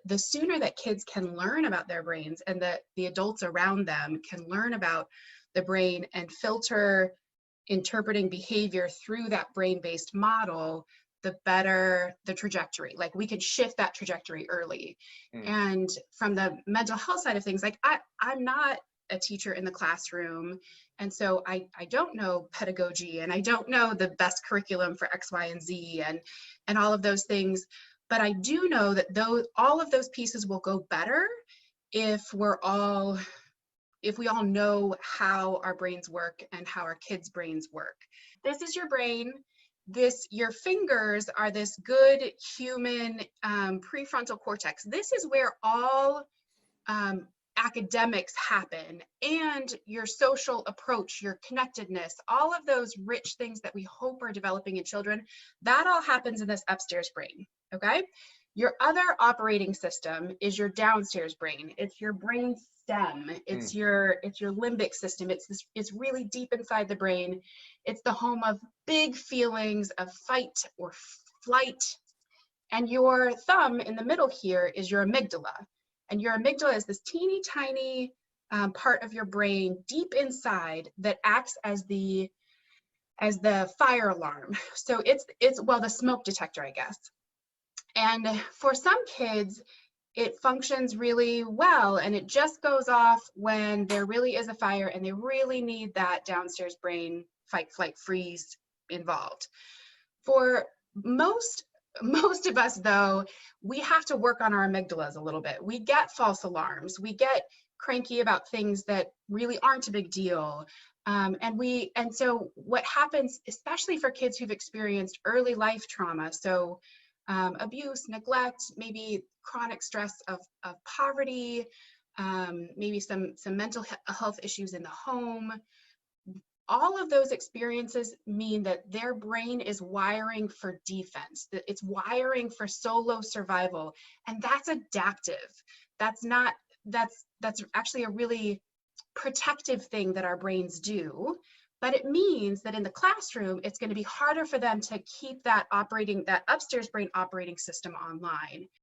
the sooner that kids can learn about their brains, and that the adults around them can learn about the brain and filter interpreting behavior through that brain-based model, the better the trajectory. Like, we can shift that trajectory early. And from the mental health side of things, like I'm not a teacher in the classroom, and so I don't know pedagogy, and I don't know the best curriculum for X, Y, and Z, and all of those things. But I do know that all of those pieces will go better if we all know how our brains work and how our kids' brains work. This is your brain. Your fingers are this good human prefrontal cortex. This is where all academics happen, and your social approach, your connectedness, all of those rich things that we hope are developing in children, that all happens in this upstairs brain, okay? Your other operating system is your downstairs brain. It's your brain stem. It's your limbic system. It's really deep inside the brain. It's the home of big feelings of fight or flight. And your thumb in the middle here is your amygdala. And your amygdala is this teeny tiny part of your brain deep inside that acts as the fire alarm. So it's well, the smoke detector, I guess. And for some kids, it functions really well, and it just goes off when there really is a fire and they really need that downstairs brain fight, flight, freeze involved. For most of us, though, we have to work on our amygdalas a little bit. We get false alarms. We get cranky about things that really aren't a big deal. And so what happens, especially for kids who've experienced early life trauma, so abuse, neglect, maybe chronic stress of poverty, maybe some mental health issues in the home, all of those experiences mean that their brain is wiring for defense, that it's wiring for solo survival, and that's adaptive. That's actually a really protective thing that our brains do. But it means that in the classroom, it's going to be harder for them to keep that upstairs brain operating system online.